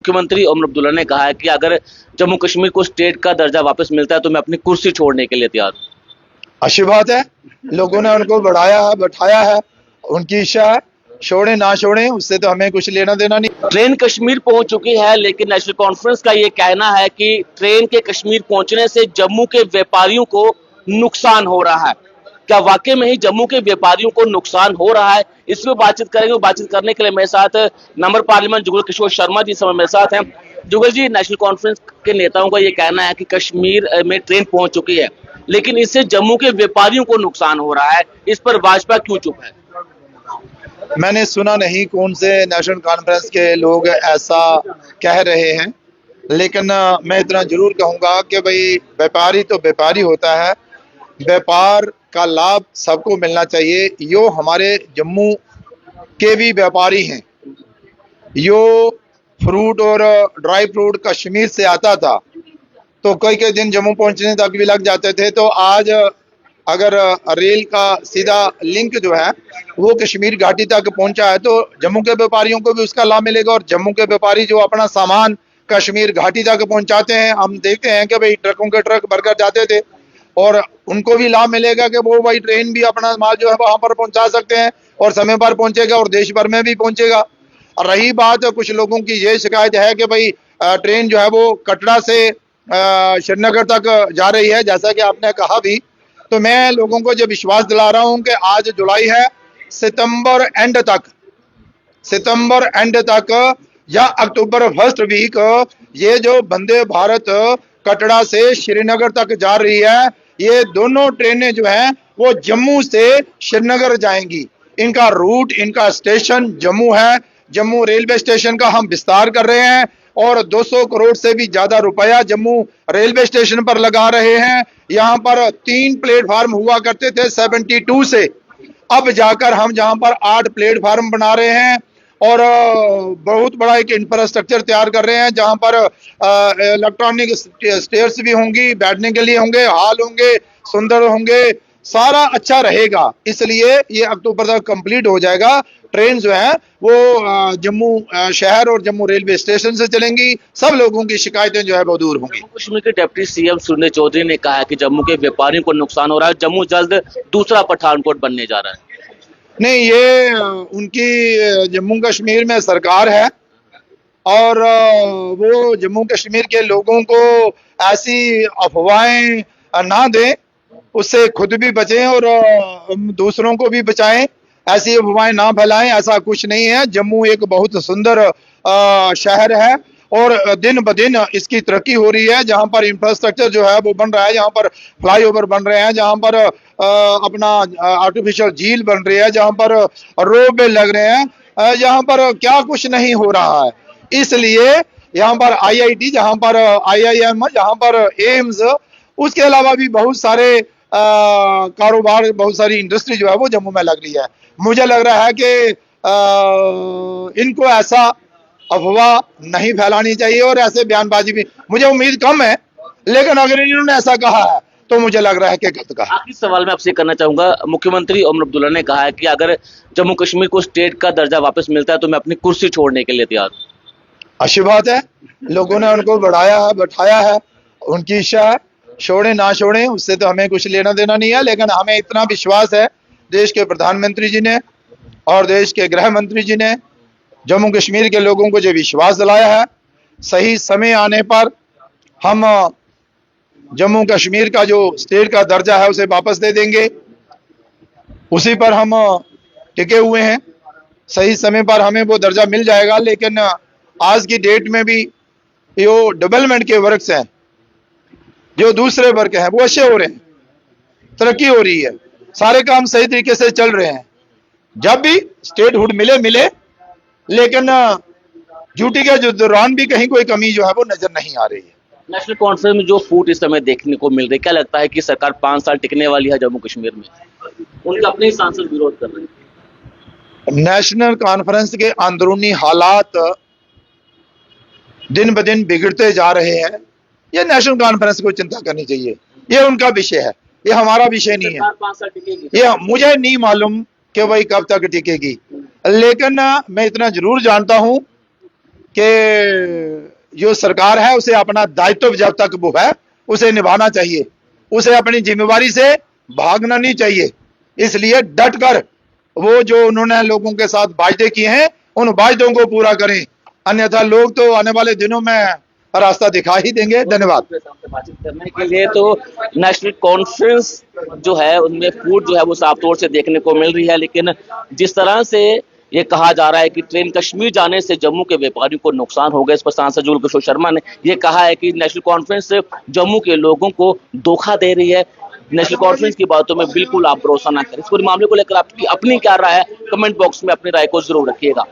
मुख्यमंत्री ओमर अब्दुल्ला ने कहा है कि अगर जम्मू कश्मीर को स्टेट का दर्जा वापस मिलता है तो मैं अपनी कुर्सी छोड़ने के लिए तैयार हूँ। अच्छी बात है, लोगों ने उनको बढ़ाया है, बैठाया है, उनकी इच्छा है, छोड़े ना छोड़े उससे तो हमें कुछ लेना देना नहीं। ट्रेन कश्मीर पहुंच चुकी है, लेकिन नेशनल कॉन्फ्रेंस का ये कहना है कि ट्रेन के कश्मीर पहुंचने से जम्मू के व्यापारियों को नुकसान हो रहा है। क्या वाकई में ही जम्मू के व्यापारियों को नुकसान हो रहा है? इस पर बातचीत करेंगे। बातचीत करने के लिए मेरे साथ मेंबर पार्लियामेंट जुगल किशोर शर्मा जी समय मेरे साथ हैं। जुगल जी, नेशनल कॉन्फ्रेंस के नेताओं का ये कहना है कि कश्मीर में ट्रेन पहुंच चुकी है, लेकिन इससे जम्मू के व्यापारियों को नुकसान हो रहा है। इस पर भाजपा क्यों चुप है? मैंने सुना नहीं कौन से नेशनल कॉन्फ्रेंस के लोग ऐसा कह रहे हैं, लेकिन मैं इतना जरूर कहूंगा कि भाई व्यापारी तो व्यापारी होता है, व्यापार का लाभ सबको मिलना चाहिए। यो हमारे जम्मू के भी व्यापारी हैं। यो फ्रूट और ड्राई फ्रूट कश्मीर से आता था तो कई कई दिन जम्मू पहुंचने तक भी लग जाते थे। तो आज अगर रेल का सीधा लिंक जो है वो कश्मीर घाटी तक पहुंचा है तो जम्मू के व्यापारियों को भी उसका लाभ मिलेगा। और जम्मू के व्यापारी जो अपना सामान कश्मीर घाटी तक पहुंचाते हैं, हम देखते हैं कि भाई ट्रकों के ट्रक भरकर जाते थे और उनको भी लाभ मिलेगा कि वो भाई ट्रेन भी अपना माल जो है वहां पर पहुंचा सकते हैं और समय पर पहुंचेगा और देश भर में भी पहुंचेगा। और रही बात कुछ लोगों की ये शिकायत है कि भाई ट्रेन जो है वो कटरा से श्रीनगर तक जा रही है, जैसा कि आपने कहा भी, तो मैं लोगों को जो विश्वास दिला रहा हूं कि आज जुलाई है, सितंबर एंड तक या अक्टूबर फर्स्ट वीक ये जो वंदे भारत कटरा से श्रीनगर तक जा रही है, ये दोनों ट्रेनें जो हैं वो जम्मू से श्रीनगर जाएंगी। इनका रूट, इनका स्टेशन जम्मू है। जम्मू रेलवे स्टेशन का हम विस्तार कर रहे हैं और 200 करोड़ से भी ज्यादा रुपया जम्मू रेलवे स्टेशन पर लगा रहे हैं। यहाँ पर 3 प्लेटफार्म हुआ करते थे 72 से, अब जाकर हम जहाँ पर 8 प्लेटफार्म बना रहे हैं और बहुत बड़ा एक इंफ्रास्ट्रक्चर तैयार कर रहे हैं जहाँ पर इलेक्ट्रॉनिक स्टेयर्स भी होंगी, बैठने के लिए होंगे, हॉल होंगे, सुंदर होंगे, सारा अच्छा रहेगा। इसलिए ये अक्टूबर तक कंप्लीट हो जाएगा। ट्रेन जो है वो जम्मू शहर और जम्मू रेलवे स्टेशन से चलेंगी। सब लोगों की शिकायतें जो है वो दूर होंगी। कश्मीर के डिप्टी सीएम सुरेंद्र चौधरी ने कहा है कि जम्मू के व्यापारियों को नुकसान हो रहा है, जम्मू जल्द दूसरा पठानकोट बनने जा रहा है। नहीं, ये उनकी जम्मू कश्मीर में सरकार है और वो जम्मू कश्मीर के लोगों को ऐसी अफवाहें ना दें, उससे खुद भी बचें और दूसरों को भी बचाएं। ऐसी अफवाहें ना फैलाएं, ऐसा कुछ नहीं है। जम्मू एक बहुत सुंदर शहर है और दिन ब दिन इसकी तरक्की हो रही है। जहां पर इंफ्रास्ट्रक्चर जो है वो बन रहा है, जहां पर फ्लाईओवर बन रहे हैं, जहां पर अपना आर्टिफिशियल झील बन रही है, जहां पर रोड लग रहे हैं, जहां पर क्या कुछ नहीं हो रहा है। इसलिए यहाँ पर IIT, जहां पर IIM, जहां पर एम्स, उसके अलावा भी बहुत सारे कारोबार, बहुत सारी इंडस्ट्री जो है वो जम्मू में लग रही है। मुझे लग रहा है कि इनको ऐसा अफवाह नहीं फैलानी चाहिए और ऐसे बयानबाजी भी, मुझे उम्मीद कम है, लेकिन अगर इन्होंने ऐसा कहा है तो मुझे लग रहा है कि गलत कहा। आखिरी सवाल मैं आपसे करना चाहूंगा। मुख्यमंत्री ओमर अब्दुल्ला ने कहा है कि अगर जम्मू कश्मीर को स्टेट का दर्जा वापस मिलता है तो मैं अपनी कुर्सी छोड़ने के लिए तैयार हूँ। अच्छी बात है, लोगों ने उनको बढ़ाया है, बैठाया है, उनकी इच्छा है, छोड़े ना छोड़े उससे तो हमें कुछ लेना देना नहीं है। लेकिन हमें इतना विश्वास है देश के प्रधानमंत्री जी ने और देश के गृह मंत्री जी ने जम्मू कश्मीर के लोगों को जो विश्वास दिलाया है, सही समय आने पर हम जम्मू कश्मीर का जो स्टेट का दर्जा है उसे वापस दे देंगे। उसी पर हम टिके हुए हैं, सही समय पर हमें वो दर्जा मिल जाएगा। लेकिन आज की डेट में भी जो डेवलपमेंट के वर्क्स हैं, जो दूसरे वर्क हैं, वो अच्छे हो रहे हैं, तरक्की हो रही है, सारे काम सही तरीके से चल रहे हैं। जब भी स्टेटहुड मिले, लेकिन ड्यूटी के दौरान भी कहीं कोई कमी जो है वो नजर नहीं आ रही है। नेशनल कॉन्फ्रेंस में जो फूट इस समय देखने को मिल रही है, क्या लगता है कि सरकार 5 साल टिकने वाली है जम्मू कश्मीर में? उनके अपने ही सांसद विरोध कर रहे हैं। नेशनल कॉन्फ्रेंस के अंदरूनी हालात दिन ब दिन बिगड़ते जा रहे हैं। ये नेशनल कॉन्फ्रेंस को चिंता करनी चाहिए, ये उनका विषय है, ये हमारा विषय नहीं है। 5 साल टिकेगी? ये मुझे नहीं मालूम कि भाई कब तक टिकेगी, लेकिन मैं इतना जरूर जानता हूं कि जो सरकार है उसे अपना दायित्व जब तक वो है उसे निभाना चाहिए, उसे अपनी जिम्मेवारी से भागना नहीं चाहिए। इसलिए डट कर वो जो उन्होंने लोगों के साथ वायदे किए हैं उन वायदों को पूरा करें, अन्यथा लोग तो आने वाले दिनों में रास्ता दिखा ही देंगे। धन्यवाद। बातचीत करने के लिए तो नेशनल कॉन्फ्रेंस जो है उनमें फूट जो है वो साफ तौर से देखने को मिल रही है, लेकिन जिस तरह से ये कहा जा रहा है कि ट्रेन कश्मीर जाने से जम्मू के व्यापारियों को नुकसान होगा, इस पर सांसद जुगल किशोर शर्मा ने ये कहा है कि नेशनल कॉन्फ्रेंस जम्मू के लोगों को धोखा दे रही है। नेशनल कॉन्फ्रेंस की बातों में बिल्कुल आप भरोसा ना करें। इस पूरे मामले को लेकर आपकी अपनी क्या राय है, कमेंट बॉक्स में अपनी राय को जरूर रखिएगा।